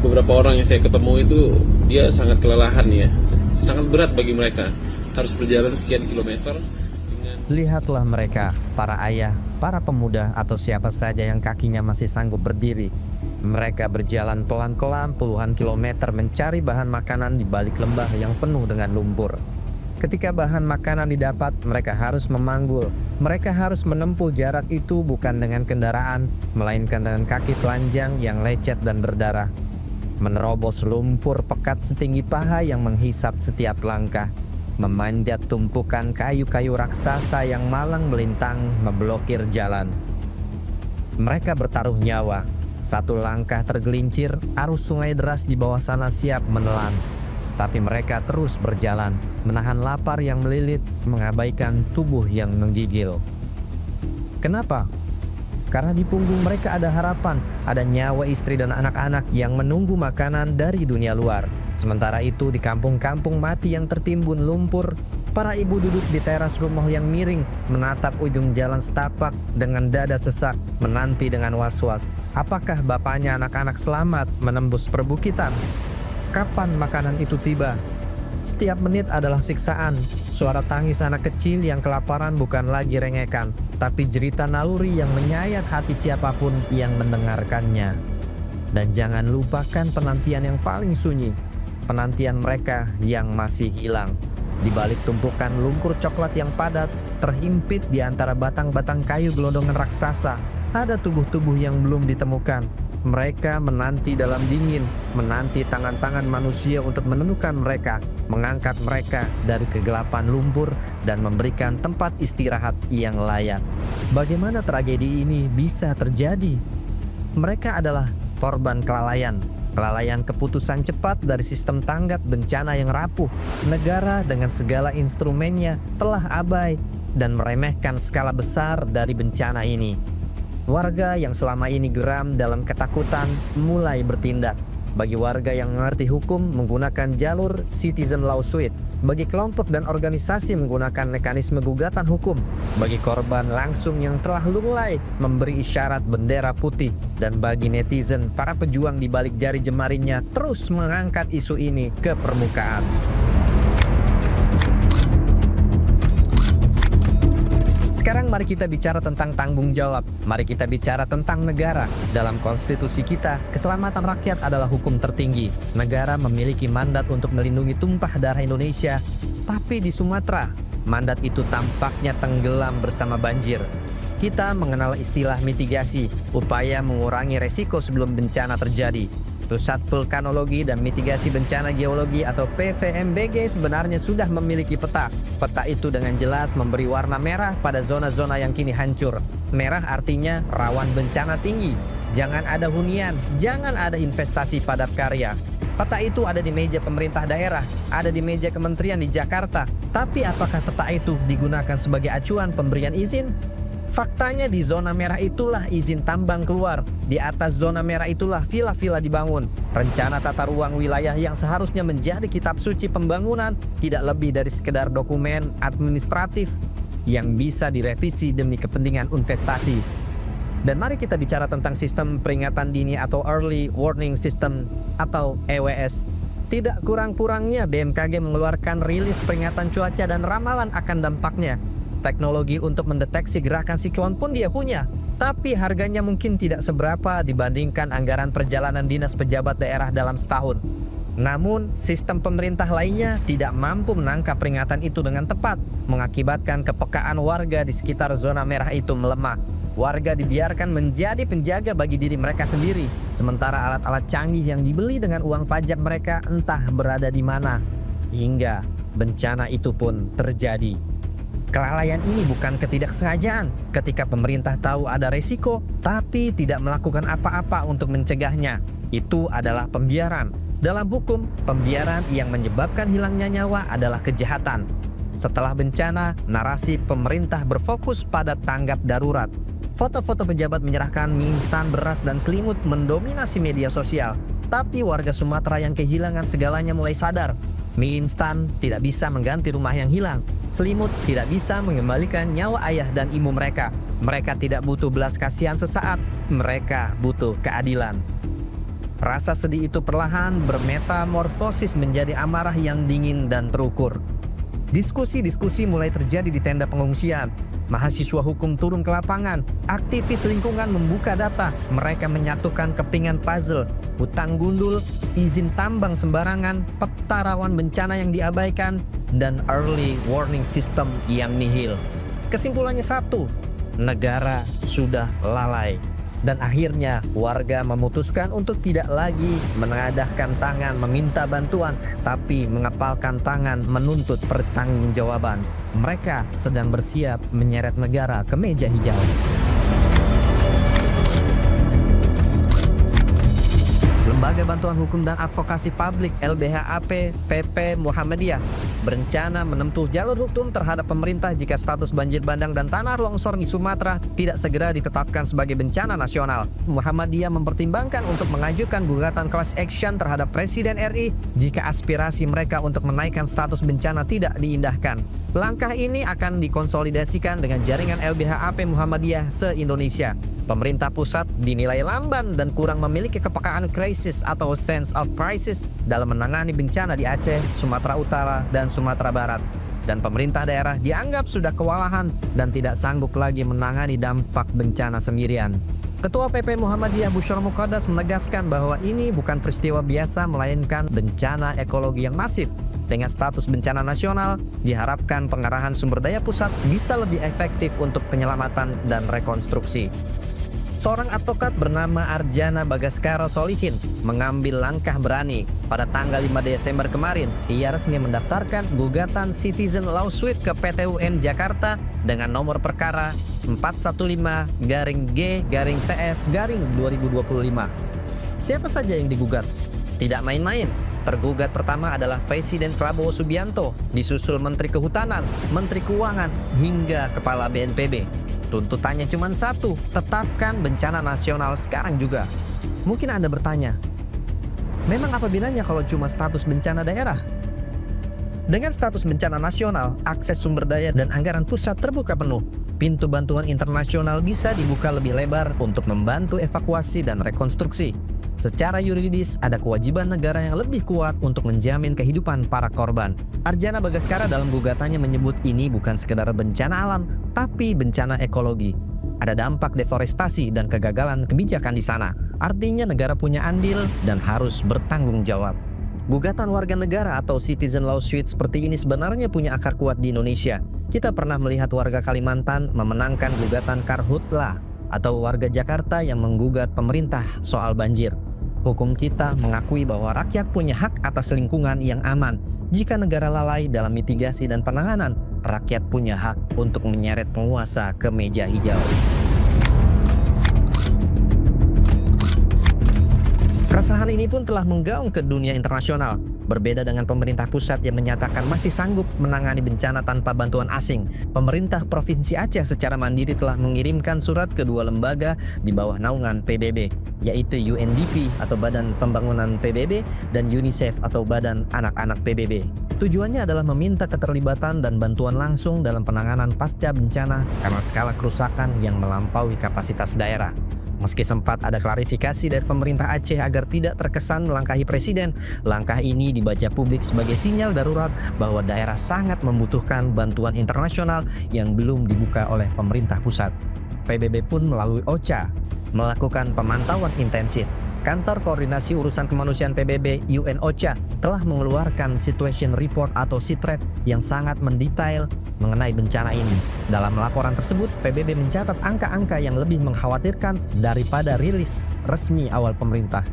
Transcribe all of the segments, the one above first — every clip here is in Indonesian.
beberapa orang yang saya ketemu itu dia sangat kelelahan ya, sangat berat bagi mereka harus berjalan sekian kilometer. Lihatlah mereka, para ayah, para pemuda atau siapa saja yang kakinya masih sanggup berdiri. Mereka berjalan pelan-pelan puluhan kilometer mencari bahan makanan di balik lembah yang penuh dengan lumpur. Ketika bahan makanan didapat, mereka harus memanggul. Mereka harus menempuh jarak itu bukan dengan kendaraan, melainkan dengan kaki telanjang yang lecet dan berdarah. Menerobos lumpur pekat setinggi paha yang menghisap setiap langkah. Memanjat tumpukan kayu-kayu raksasa yang malang melintang memblokir jalan. Mereka bertaruh nyawa. Satu langkah tergelincir, arus sungai deras di bawah sana siap menelan. Tapi mereka terus berjalan, menahan lapar yang melilit, mengabaikan tubuh yang menggigil. Kenapa? Karena di punggung mereka ada harapan, ada nyawa istri dan anak-anak yang menunggu makanan dari dunia luar. Sementara itu di kampung-kampung mati yang tertimbun lumpur, para ibu duduk di teras rumah yang miring, menatap ujung jalan setapak dengan dada sesak, menanti dengan was-was. Apakah bapaknya anak-anak selamat menembus perbukitan? Kapan makanan itu tiba? Setiap menit adalah siksaan. Suara tangis anak kecil yang kelaparan bukan lagi rengekan, tapi jerita naluri yang menyayat hati siapapun yang mendengarkannya. Dan jangan lupakan penantian yang paling sunyi, penantian mereka yang masih hilang. Di balik tumpukan lumpur coklat yang padat, terhimpit di antara batang-batang kayu gelondongan raksasa, ada tubuh-tubuh yang belum ditemukan. Mereka menanti dalam dingin, menanti tangan-tangan manusia untuk menemukan mereka, mengangkat mereka dari kegelapan lumpur dan memberikan tempat istirahat yang layak. Bagaimana tragedi ini bisa terjadi? Mereka adalah korban kelalaian keputusan cepat dari sistem tanggap bencana yang rapuh. Negara dengan segala instrumennya telah abai dan meremehkan skala besar dari bencana ini. Warga yang selama ini geram dalam ketakutan mulai bertindak. Bagi warga yang mengerti hukum menggunakan jalur citizen lawsuit. Bagi kelompok dan organisasi menggunakan mekanisme gugatan hukum. Bagi korban langsung yang telah mulai memberi isyarat bendera putih. Dan bagi netizen, para pejuang di balik jari jemarinya terus mengangkat isu ini ke permukaan. Sekarang mari kita bicara tentang tanggung jawab. Mari kita bicara tentang negara. Dalam konstitusi kita, keselamatan rakyat adalah hukum tertinggi. Negara memiliki mandat untuk melindungi tumpah darah Indonesia. Tapi di Sumatera, mandat itu tampaknya tenggelam bersama banjir. Kita mengenal istilah mitigasi, upaya mengurangi resiko sebelum bencana terjadi. Pusat Vulkanologi dan Mitigasi Bencana Geologi atau PVMBG sebenarnya sudah memiliki peta. Peta itu dengan jelas memberi warna merah pada zona-zona yang kini hancur. Merah artinya rawan bencana tinggi. Jangan ada hunian, jangan ada investasi padat karya. Peta itu ada di meja pemerintah daerah, ada di meja kementerian di Jakarta. Tapi apakah peta itu digunakan sebagai acuan pemberian izin? Faktanya di zona merah itulah izin tambang keluar. Di atas zona merah itulah villa-villa dibangun. Rencana tata ruang wilayah yang seharusnya menjadi kitab suci pembangunan tidak lebih dari sekedar dokumen administratif yang bisa direvisi demi kepentingan investasi. Dan mari kita bicara tentang sistem peringatan dini atau Early Warning System atau EWS. Tidak kurang-kurangnya BMKG mengeluarkan rilis peringatan cuaca dan ramalan akan dampaknya. Teknologi untuk mendeteksi gerakan siklon pun dia punya. Tapi harganya mungkin tidak seberapa dibandingkan anggaran perjalanan dinas pejabat daerah dalam setahun. Namun, sistem pemerintah lainnya tidak mampu menangkap peringatan itu dengan tepat, mengakibatkan kepekaan warga di sekitar zona merah itu melemah. Warga dibiarkan menjadi penjaga bagi diri mereka sendiri, sementara alat-alat canggih yang dibeli dengan uang pajak mereka entah berada di mana. Hingga bencana itu pun terjadi. Kelalaian ini bukan ketidaksengajaan ketika pemerintah tahu ada resiko tapi tidak melakukan apa-apa untuk mencegahnya. Itu adalah pembiaran. Dalam hukum, pembiaran yang menyebabkan hilangnya nyawa adalah kejahatan. Setelah bencana, narasi pemerintah berfokus pada tanggap darurat. Foto-foto pejabat menyerahkan mie instan, beras, dan selimut mendominasi media sosial. Tapi warga Sumatera yang kehilangan segalanya mulai sadar. Mie instan tidak bisa mengganti rumah yang hilang. Selimut tidak bisa mengembalikan nyawa ayah dan ibu mereka. Mereka tidak butuh belas kasihan sesaat. Mereka butuh keadilan. Rasa sedih itu perlahan bermetamorfosis menjadi amarah yang dingin dan terukur. Diskusi-diskusi mulai terjadi di tenda pengungsian. Mahasiswa hukum turun ke lapangan, aktivis lingkungan membuka data, mereka menyatukan kepingan puzzle, hutang gundul, izin tambang sembarangan, peta rawan bencana yang diabaikan, dan early warning system yang nihil. Kesimpulannya satu, negara sudah lalai. Dan akhirnya warga memutuskan untuk tidak lagi menengadahkan tangan meminta bantuan, tapi mengepalkan tangan menuntut pertanggungjawaban. Mereka sedang bersiap menyeret negara ke meja hijau. Lembaga Bantuan Hukum dan Advokasi Publik LBHAP PP Muhammadiyah berencana menempuh jalur hukum terhadap pemerintah jika status banjir bandang dan tanah longsor di Sumatera tidak segera ditetapkan sebagai bencana nasional. Muhammadiyah mempertimbangkan untuk mengajukan gugatan class action terhadap Presiden RI jika aspirasi mereka untuk menaikkan status bencana tidak diindahkan. Langkah ini akan dikonsolidasikan dengan jaringan LBHAP Muhammadiyah se-Indonesia. Pemerintah pusat dinilai lamban dan kurang memiliki kepekaan krisis atau sense of crisis dalam menangani bencana di Aceh, Sumatera Utara, dan Sumatera Barat. Dan pemerintah daerah dianggap sudah kewalahan dan tidak sanggup lagi menangani dampak bencana sendirian. Ketua PP Muhammadiyah Busyra Muqaddas menegaskan bahwa ini bukan peristiwa biasa melainkan bencana ekologi yang masif. Dengan status bencana nasional, diharapkan pengarahan sumber daya pusat bisa lebih efektif untuk penyelamatan dan rekonstruksi. Seorang advokat bernama Arjana Bagaskara Solihin mengambil langkah berani. Pada tanggal 5 Desember kemarin, ia resmi mendaftarkan gugatan citizen lawsuit ke PT UN Jakarta dengan nomor perkara 415-G-TF-2025. Siapa saja yang digugat? Tidak main-main. Tergugat pertama adalah Presiden Prabowo Subianto, disusul Menteri Kehutanan, Menteri Keuangan, hingga Kepala BNPB. Tuntutannya cuma satu, tetapkan bencana nasional sekarang juga. Mungkin Anda bertanya, memang apa bedanya kalau cuma status bencana daerah? Dengan status bencana nasional, akses sumber daya dan anggaran pusat terbuka penuh. Pintu bantuan internasional bisa dibuka lebih lebar untuk membantu evakuasi dan rekonstruksi. Secara yuridis, ada kewajiban negara yang lebih kuat untuk menjamin kehidupan para korban. Arjana Bagaskara dalam gugatannya menyebut ini bukan sekedar bencana alam, tapi bencana ekologi. Ada dampak deforestasi dan kegagalan kebijakan di sana. Artinya negara punya andil dan harus bertanggung jawab. Gugatan warga negara atau citizen lawsuit seperti ini sebenarnya punya akar kuat di Indonesia. Kita pernah melihat warga Kalimantan memenangkan gugatan Karhutla atau warga Jakarta yang menggugat pemerintah soal banjir. Hukum kita mengakui bahwa rakyat punya hak atas lingkungan yang aman. Jika negara lalai dalam mitigasi dan penanganan, rakyat punya hak untuk menyeret penguasa ke meja hijau. Keresahan ini pun telah menggaung ke dunia internasional. Berbeda dengan pemerintah pusat yang menyatakan masih sanggup menangani bencana tanpa bantuan asing, pemerintah Provinsi Aceh secara mandiri telah mengirimkan surat ke dua lembaga di bawah naungan PBB, yaitu UNDP atau Badan Pembangunan PBB dan UNICEF atau Badan Anak-anak PBB. Tujuannya adalah meminta keterlibatan dan bantuan langsung dalam penanganan pasca bencana karena skala kerusakan yang melampaui kapasitas daerah. Meski sempat ada klarifikasi dari pemerintah Aceh agar tidak terkesan melangkahi presiden, langkah ini dibaca publik sebagai sinyal darurat bahwa daerah sangat membutuhkan bantuan internasional yang belum dibuka oleh pemerintah pusat. PBB pun melalui OCHA melakukan pemantauan intensif. Kantor Koordinasi Urusan Kemanusiaan PBB UN-OCHA telah mengeluarkan Situation Report atau SITREP yang sangat mendetail mengenai bencana ini. Dalam laporan tersebut, PBB mencatat angka-angka yang lebih mengkhawatirkan daripada rilis resmi awal pemerintah.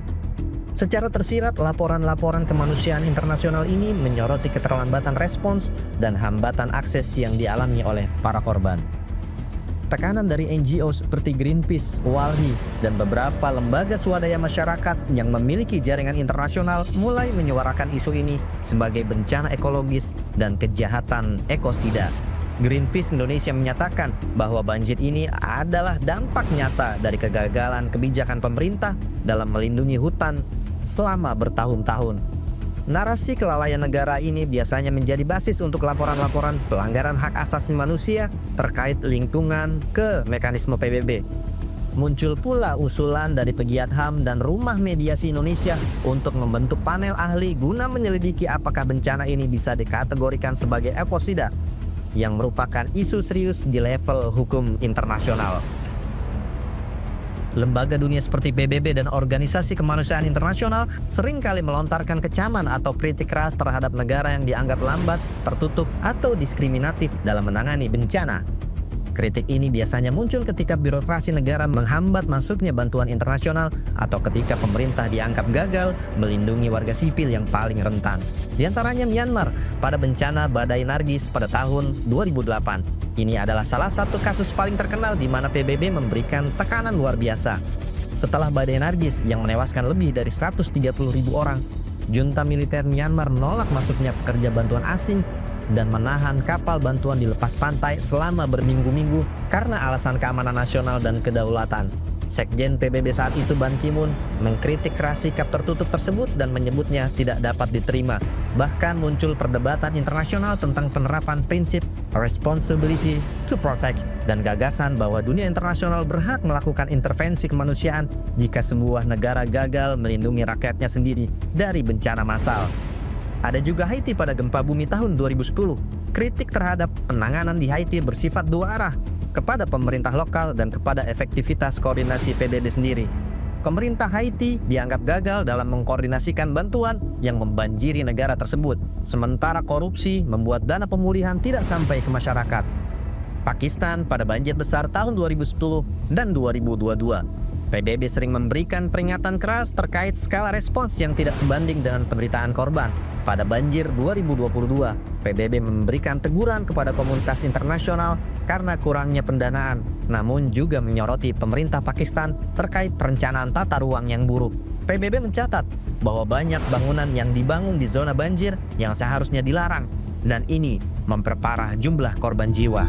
Secara tersirat, laporan-laporan kemanusiaan internasional ini menyoroti keterlambatan respons dan hambatan akses yang dialami oleh para korban. Tekanan dari NGO seperti Greenpeace, Walhi, dan beberapa lembaga swadaya masyarakat yang memiliki jaringan internasional mulai menyuarakan isu ini sebagai bencana ekologis dan kejahatan ekosida. Greenpeace Indonesia menyatakan bahwa banjir ini adalah dampak nyata dari kegagalan kebijakan pemerintah dalam melindungi hutan selama bertahun-tahun. Narasi kelalaian negara ini biasanya menjadi basis untuk laporan-laporan pelanggaran hak asasi manusia terkait lingkungan ke mekanisme PBB. muncul pula usulan dari pegiat HAM dan Rumah Mediasi Indonesia untuk membentuk panel ahli guna menyelidiki apakah bencana ini bisa dikategorikan sebagai ekosida, yang merupakan isu serius di level hukum internasional. Lembaga dunia seperti PBB dan organisasi kemanusiaan internasional seringkali melontarkan kecaman atau kritik keras terhadap negara yang dianggap lambat, tertutup, atau diskriminatif dalam menangani bencana. Kritik ini biasanya muncul ketika birokrasi negara menghambat masuknya bantuan internasional atau ketika pemerintah dianggap gagal melindungi warga sipil yang paling rentan. Di antaranya Myanmar pada bencana badai Nargis pada tahun 2008. Ini adalah salah satu kasus paling terkenal di mana PBB memberikan tekanan luar biasa. Setelah badai Nargis yang menewaskan lebih dari 130.000 orang, junta militer Myanmar menolak masuknya pekerja bantuan asing dan menahan kapal bantuan di lepas pantai selama berminggu-minggu karena alasan keamanan nasional dan kedaulatan. Sekjen PBB saat itu Ban Ki-moon mengkritik keras sikap tertutup tersebut dan menyebutnya tidak dapat diterima. Bahkan muncul perdebatan internasional tentang penerapan prinsip responsibility to protect dan gagasan bahwa dunia internasional berhak melakukan intervensi kemanusiaan jika sebuah negara gagal melindungi rakyatnya sendiri dari bencana massal. Ada juga Haiti pada gempa bumi tahun 2010. Kritik terhadap penanganan di Haiti bersifat dua arah, kepada pemerintah lokal dan kepada efektivitas koordinasi PBB sendiri. Pemerintah Haiti dianggap gagal dalam mengkoordinasikan bantuan yang membanjiri negara tersebut, sementara korupsi membuat dana pemulihan tidak sampai ke masyarakat. Pakistan pada banjir besar tahun 2010 dan 2022. PBB sering memberikan peringatan keras terkait skala respons yang tidak sebanding dengan penderitaan korban. Pada banjir 2022, PBB memberikan teguran kepada komunitas internasional karena kurangnya pendanaan, namun juga menyoroti pemerintah Pakistan terkait perencanaan tata ruang yang buruk. PBB mencatat bahwa banyak bangunan yang dibangun di zona banjir yang seharusnya dilarang, dan ini memperparah jumlah korban jiwa.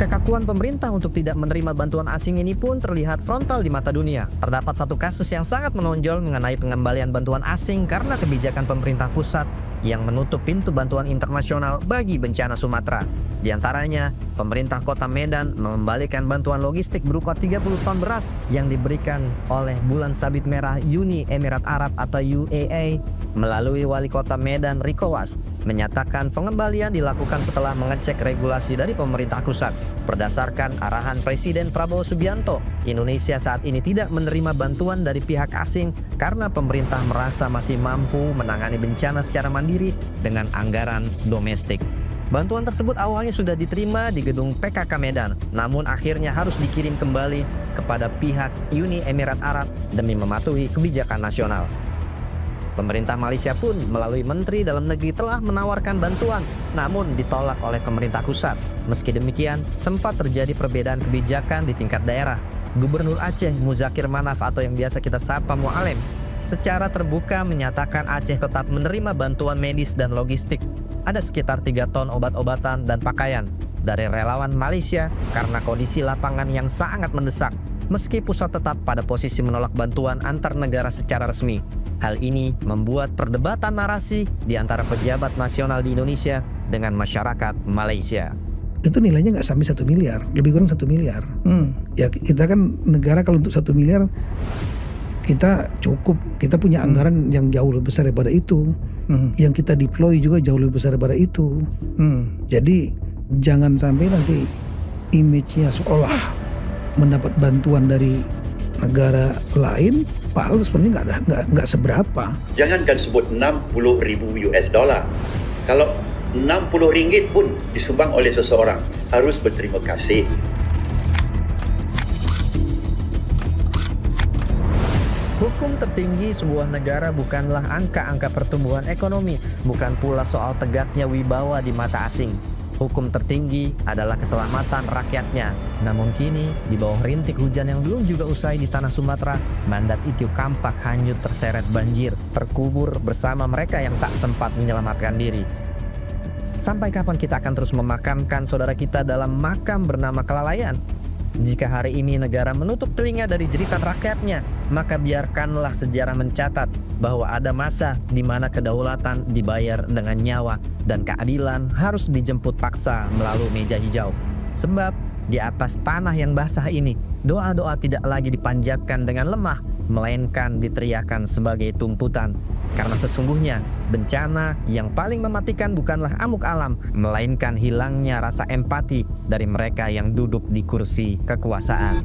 Kekakuan pemerintah untuk tidak menerima bantuan asing ini pun terlihat frontal di mata dunia. Terdapat satu kasus yang sangat menonjol mengenai pengembalian bantuan asing karena kebijakan pemerintah pusat yang menutup pintu bantuan internasional bagi bencana Sumatera. Di antaranya, pemerintah kota Medan mengembalikan bantuan logistik berupa 30 ton beras yang diberikan oleh Bulan Sabit Merah Uni Emirat Arab atau UAE melalui wali kota Medan Riko Was, menyatakan pengembalian dilakukan setelah mengecek regulasi dari pemerintah pusat. Berdasarkan arahan Presiden Prabowo Subianto, Indonesia saat ini tidak menerima bantuan dari pihak asing karena pemerintah merasa masih mampu menangani bencana secara mandiri dengan anggaran domestik. Bantuan tersebut awalnya sudah diterima di gedung PKK Medan, namun akhirnya harus dikirim kembali kepada pihak Uni Emirat Arab demi mematuhi kebijakan nasional. Pemerintah Malaysia pun melalui Menteri Dalam Negeri telah menawarkan bantuan, namun ditolak oleh pemerintah pusat. Meski demikian, sempat terjadi perbedaan kebijakan di tingkat daerah. Gubernur Aceh Muzakir Manaf atau yang biasa kita sapa Mu'alem, secara terbuka menyatakan Aceh tetap menerima bantuan medis dan logistik. Ada sekitar 3 ton obat-obatan dan pakaian dari relawan Malaysia karena kondisi lapangan yang sangat mendesak, meski pusat tetap pada posisi menolak bantuan antar negara secara resmi. Hal ini membuat perdebatan narasi di antara pejabat nasional di Indonesia dengan masyarakat Malaysia. Itu nilainya nggak sampai 1 miliar, lebih kurang 1 miliar. Ya kita kan negara kalau untuk 1 miliar kita cukup, kita punya anggaran yang jauh lebih besar daripada itu. Yang kita deploy juga jauh lebih besar daripada itu. Jadi jangan sampai nanti image-nya seolah mendapat bantuan dari negara lain, padahal sebenarnya nggak seberapa. Jangankan sebut 60.000 US dollar. Kalau 60 ringgit pun disumbang oleh seseorang, harus berterima kasih. Hukum tertinggi sebuah negara bukanlah angka-angka pertumbuhan ekonomi, bukan pula soal tegaknya wibawa di mata asing. Hukum tertinggi adalah keselamatan rakyatnya. Namun kini, di bawah rintik hujan yang belum juga usai di tanah Sumatera, mandat itu kampak hanyut terseret banjir, terkubur bersama mereka yang tak sempat menyelamatkan diri. Sampai kapan kita akan terus memakamkan saudara kita dalam makam bernama kelalaian? Jika hari ini negara menutup telinga dari jeritan rakyatnya, maka biarkanlah sejarah mencatat bahwa ada masa di mana kedaulatan dibayar dengan nyawa dan keadilan harus dijemput paksa melalui meja hijau. Sebab di atas tanah yang basah ini, doa-doa tidak lagi dipanjatkan dengan lemah, melainkan diteriakan sebagai tuntutan. Karena sesungguhnya bencana yang paling mematikan bukanlah amuk alam, melainkan hilangnya rasa empati dari mereka yang duduk di kursi kekuasaan.